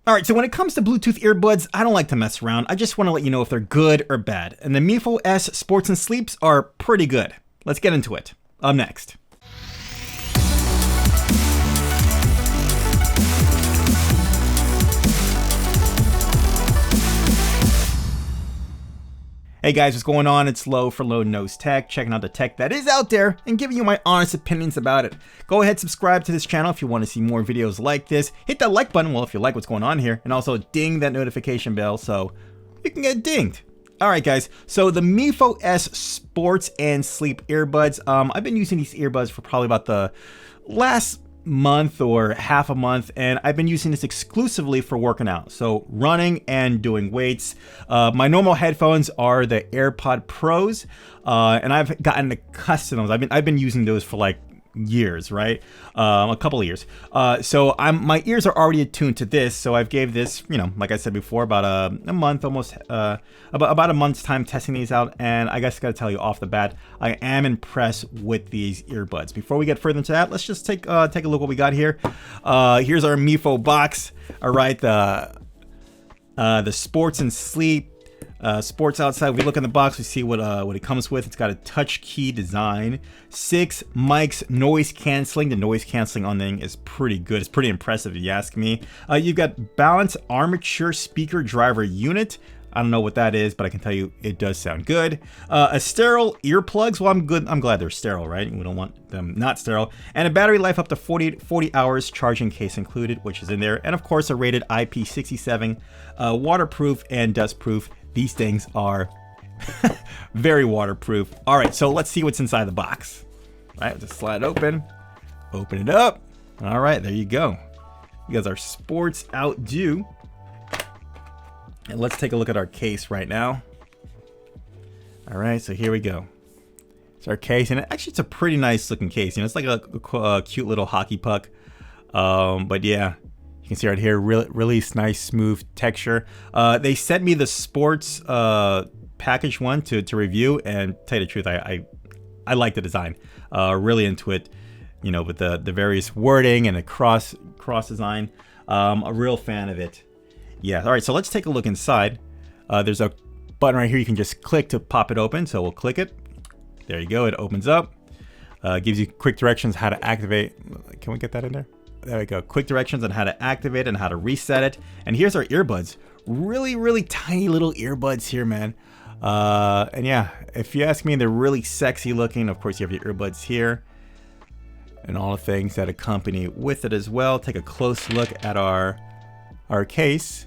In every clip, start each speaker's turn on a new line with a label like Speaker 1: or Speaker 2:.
Speaker 1: All right, so when it comes to Bluetooth earbuds, I don't like to mess around. I just want to let you know if they're good or bad. And the Mifo S Sports and Sleeps are pretty good. Let's get into it. Up next. Hey guys, what's going on? It's Lo for Lo Knows Tech, checking out the tech that is out there and giving you my honest opinions about it. Go ahead, subscribe to this channel if you want to see more videos like this. Hit that like button, well, if you like what's going on here, and also ding that notification bell so you can get dinged. All right, guys, so the Mifo S Sports and Sleep earbuds. I've been using these earbuds for probably about the last month or half a month, and I've been using this exclusively for working out, so running and doing weights. My normal headphones are the AirPod Pros, and I've gotten accustomed to those. I've been using those for like years, right? A couple of years. So my ears are already attuned to this, so I've gave this, like I said before, about a month, almost about a month's time testing these out, and I guess I gotta tell you off the bat, I am impressed with these earbuds. Before we get further into that, let's just take a look what we got here. Here's our Mifo box. All right, the Sports and Sleep. Sports outside. We look in the box, we see what it comes with. It's got a touch key design, 6 mics, noise canceling. The noise canceling on the thing is pretty good. It's pretty impressive if you ask me. You've got balanced armature speaker driver unit. I don't know what that is, but I can tell you it does sound good. A sterile earplugs. Well, I'm glad they're sterile, right? We don't want them not sterile. And a battery life up to 40 hours, charging case included, which is in there. And of course, a rated IP67, waterproof and dustproof. These things are very waterproof. All right, so let's see what's inside the box. All right, just slide it open it up. All right, there you go. You guys are sports outdo. And let's take a look at our case right now. All right, so here we go. It's our case, and actually it's a pretty nice looking case. It's like a cute little hockey puck. But yeah. You can see right here, really nice, smooth texture. They sent me the sports package one to review, and tell you the truth, I like the design. Really into it, with the various wording and the cross design. A real fan of it. Yeah. All right, so let's take a look inside. There's a button right here you can just click to pop it open. So we'll click it. There you go. It opens up. Gives you quick directions how to activate. Can we get that in there? There we go. Quick directions on how to activate it and how to reset it. And here's our earbuds. Really tiny little earbuds here, man. And yeah, if you ask me, they're really sexy looking. Of course, you have your earbuds here and all the things that accompany with it as well. Take a close look at our case.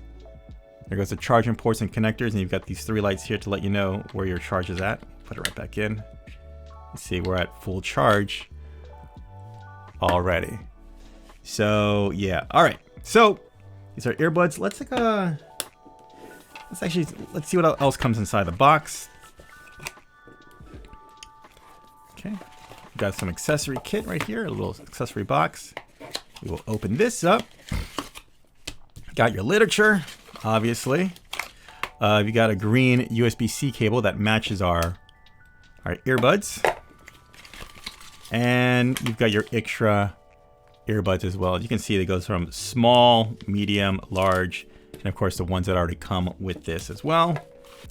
Speaker 1: There goes the charging ports and connectors, and you've got these 3 lights here to let you know where your charge is at. Put it right back in. Let's see, we're at full charge already. So yeah, all right. So these are earbuds. Let's see what else comes inside the box. Okay, got some accessory kit right here, a little accessory box. We will open this up. Got your literature, obviously. You got a green USB-C cable that matches our earbuds, and you've got your extra earbuds as well. You can see it goes from small, medium, large, and of course the ones that already come with this as well.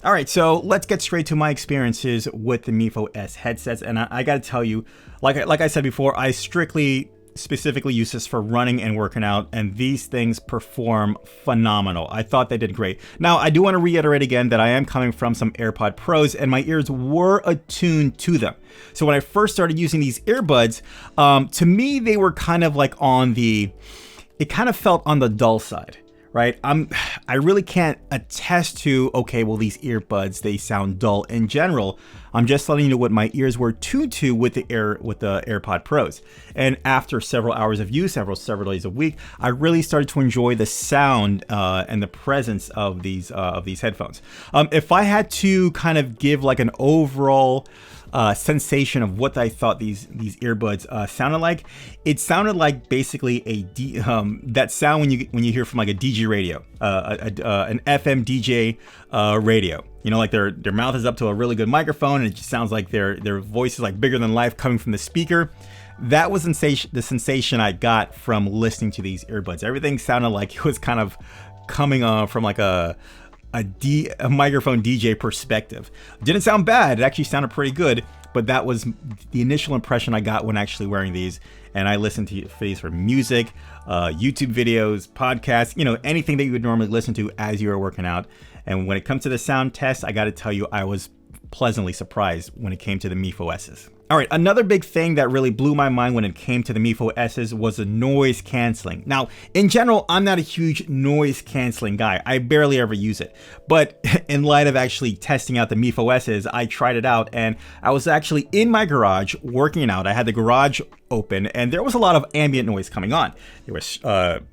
Speaker 1: All right, so let's get straight to my experiences with the Mifo S headsets. And I gotta tell you, like I said before, I specifically use this for running and working out, and these things perform phenomenal. I thought they did great. Now, I do want to reiterate again that I am coming from some AirPod Pros, and my ears were attuned to them. So when I first started using these earbuds, to me, they were kind of like it kind of felt on the dull side, right? I really can't attest to, okay, well, these earbuds, they sound dull in general. I'm just letting you know what my ears were tuned to with the AirPod Pros. And after several hours of use, several days a week, I really started to enjoy the sound and the presence of these headphones. If I had to kind of give like an overall sensation of what I thought these earbuds sounded like, it sounded like basically that sound when you hear from like a DJ radio, an FM DJ radio. Like their mouth is up to a really good microphone, and it just sounds like their voice is like bigger than life coming from the speaker. That was the sensation I got from listening to these earbuds. Everything sounded like it was kind of coming from like a microphone DJ perspective. Didn't sound bad. It actually sounded pretty good, but that was the initial impression I got when actually wearing these. And I listened to these for music, YouTube videos, podcasts, you know, anything that you would normally listen to as you were working out. And when it comes to the sound test, I got to tell you, I was pleasantly surprised when it came to the Mifo S's. All right, another big thing that really blew my mind when it came to the Mifo S's was the noise canceling. Now, in general, I'm not a huge noise canceling guy. I barely ever use it. But in light of actually testing out the Mifo S's, I tried it out, and I was actually in my garage working out. I had the garage open, and there was a lot of ambient noise coming on. There was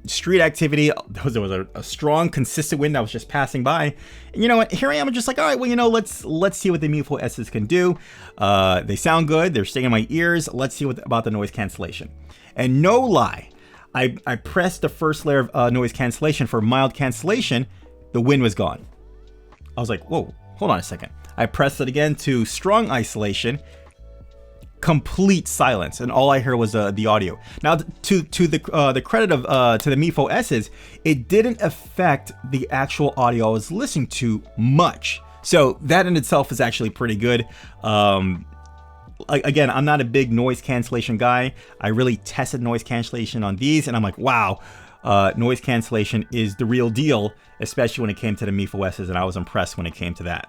Speaker 1: street activity. There was a strong, consistent wind that was just passing by. And you know what? Here I am, just like, all right, well, you know, let's see what the Mifo S's can do. They sound good. They're staying in my ears. Let's see what about the noise cancellation. And no lie, I pressed the first layer of noise cancellation for mild cancellation. The wind was gone. I was like, whoa, hold on a second. I pressed it again to strong isolation. Complete silence, and all I heard was the audio. Now, to the credit of to the Mifo S's, it didn't affect the actual audio I was listening to much. So that in itself is actually pretty good. Again, I'm not a big noise cancellation guy. I really tested noise cancellation on these, and I'm like, wow, noise cancellation is the real deal, especially when it came to the Mifo S's, and I was impressed when it came to that.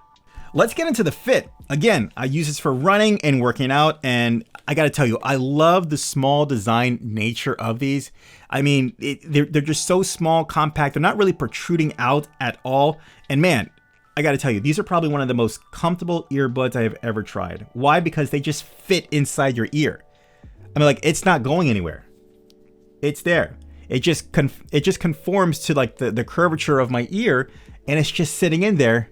Speaker 1: Let's get into the fit. Again, I use this for running and working out, and I gotta tell you, I love the small design nature of these. I mean, they're just so small, compact. They're not really protruding out at all. And man, I gotta tell you, these are probably one of the most comfortable earbuds I have ever tried. Why? Because they just fit inside your ear. I mean, like, it's not going anywhere. It's there. It just conforms to like the curvature of my ear, and it's just sitting in there.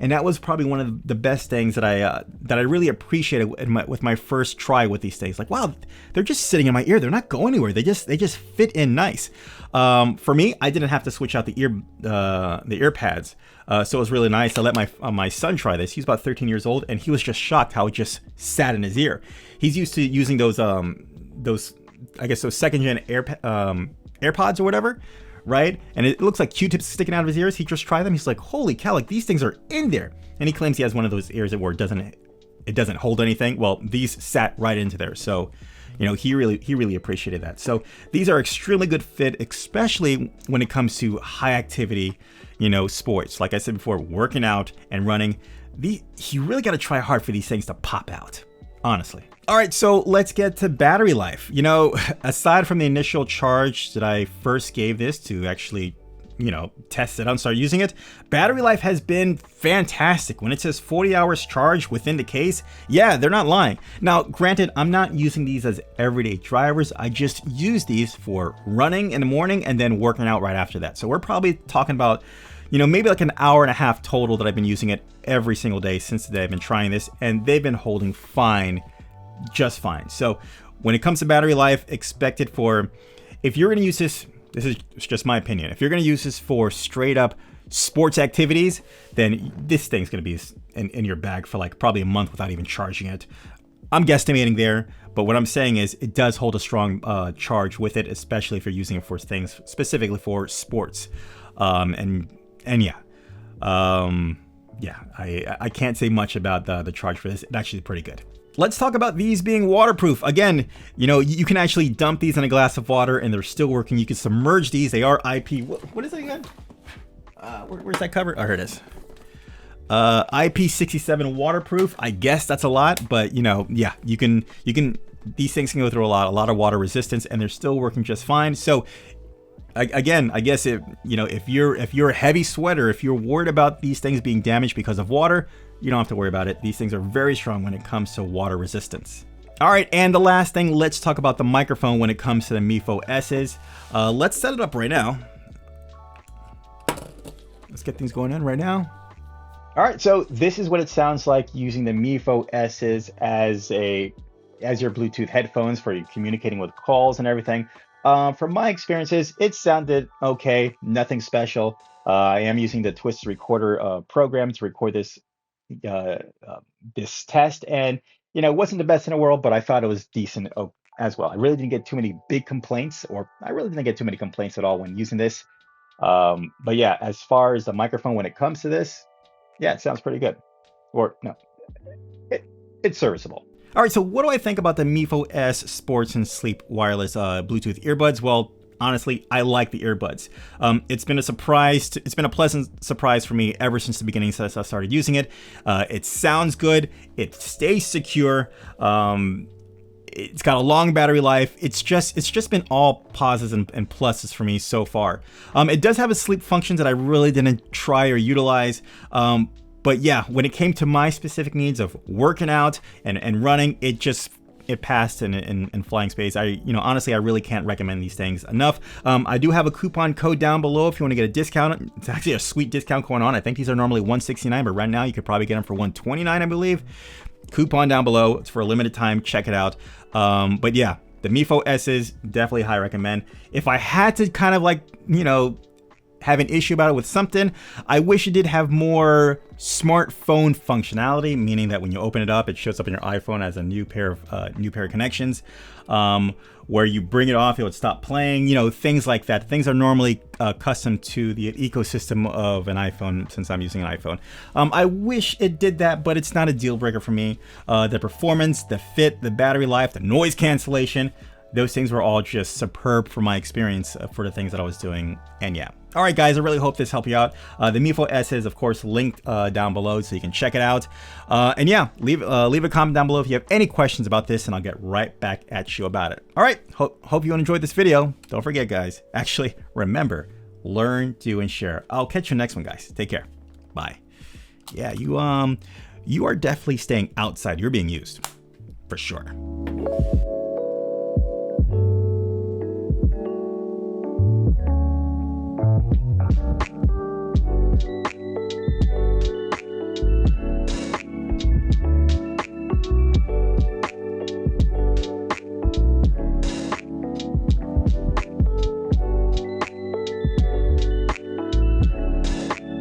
Speaker 1: And that was probably one of the best things that I really appreciated with my first try with these things. Like, wow, they're just sitting in my ear. They're not going anywhere. They just fit in nice. For me, I didn't have to switch out the ear pads, so it was really nice. I let my son try this. He's about 13 years old, and he was just shocked how it just sat in his ear. He's used to using those second gen AirPods or whatever. Right? And it looks like Q-tips sticking out of his ears. He just tried them. He's like, holy cow, like these things are in there. And he claims he has one of those ears where it doesn't hold anything. Well, these sat right into there. So, you know, he really appreciated that. So these are extremely good fit, especially when it comes to high activity, you know, sports. Like I said before, working out and running. You really got to try hard for these things to pop out, honestly. All right, so let's get to battery life. You know, aside from the initial charge that I first gave this to actually, you know, test it out and start using it, battery life has been fantastic. When it says 40 hours charge within the case, yeah, they're not lying. Now, granted, I'm not using these as everyday drivers. I just use these for running in the morning and then working out right after that. So we're probably talking about, you know, maybe like an hour and a half total that I've been using it every single day since the day I've been trying this, and they've been holding fine. Just fine. So when it comes to battery life, expect it for, if you're going to use this is just my opinion, if you're going to use this for straight up sports activities, then this thing's going to be in your bag for like probably a month without even charging it. I'm guesstimating there, but what I'm saying is it does hold a strong charge with it, especially if you're using it for things specifically for sports. I can't say much about the charge for this. It's actually pretty good. Let's talk about these being waterproof. Again, you know, you can actually dump these in a glass of water and they're still working. You can submerge these. They are IP. What is it again? Where's that cover? Oh, here it is. IP67 waterproof. I guess that's a lot, but you know, yeah, you can. These things can go through a lot of water resistance, and they're still working just fine. So, again, I guess if you're a heavy sweater, if you're worried about these things being damaged because of water, you don't have to worry about it. These things are very strong when it comes to water resistance. All right, and the last thing, let's talk about the microphone when it comes to the Mifo S's. Let's set it up right now. Let's get things going on right now. All right, so this is what it sounds like using the Mifo S's as your Bluetooth headphones for communicating with calls and everything. From my experiences, it sounded okay, nothing special. I am using the Twisted Recorder program to record this test, and you know, it wasn't the best in the world, but I thought it was decent as well. I really didn't get too many big complaints, or I really didn't get too many complaints at all when using this. But yeah, as far as the microphone when it comes to this, yeah, it sounds pretty good. Or no, it, it's serviceable. All right, so what do I think about the Mifo S Sports and Sleep wireless Bluetooth earbuds? Well, honestly, I like the earbuds. It's been a surprise. It's been a pleasant surprise for me ever since the beginning since I started using it. It sounds good. It stays secure. It's got a long battery life. It's just been all positives and pluses for me so far. It does have a sleep function that I really didn't try or utilize. But yeah, when it came to my specific needs of working out and running, it passed in flying space. Honestly, I really can't recommend these things enough. I do have a coupon code down below if you want to get a discount. It's actually a sweet discount going on. I think these are normally $169, but right now you could probably get them for $129, I believe. Coupon down below. It's for a limited time. Check it out. But yeah, the Mifo S's, definitely high recommend. If I had to kind of have an issue about it with something, I wish it did have more smartphone functionality, meaning that when you open it up, it shows up in your iPhone as a new pair of connections. Where you bring it off, it would stop playing, things like that. Things are normally custom to the ecosystem of an iPhone since I'm using an iPhone. I wish it did that, but it's not a deal breaker for me. The performance, the fit, the battery life, the noise cancellation, those things were all just superb for my experience for the things that I was doing. And yeah. All right, guys, I really hope this helped you out. The Mifo S is, of course, linked down below so you can check it out. And yeah, leave a comment down below if you have any questions about this, and I'll get right back at you about it. All right, hope you enjoyed this video. Don't forget, guys, actually, remember, learn, do, and share. I'll catch you next one, guys. Take care. Bye. Yeah, you are definitely staying outside. You're being used, for sure.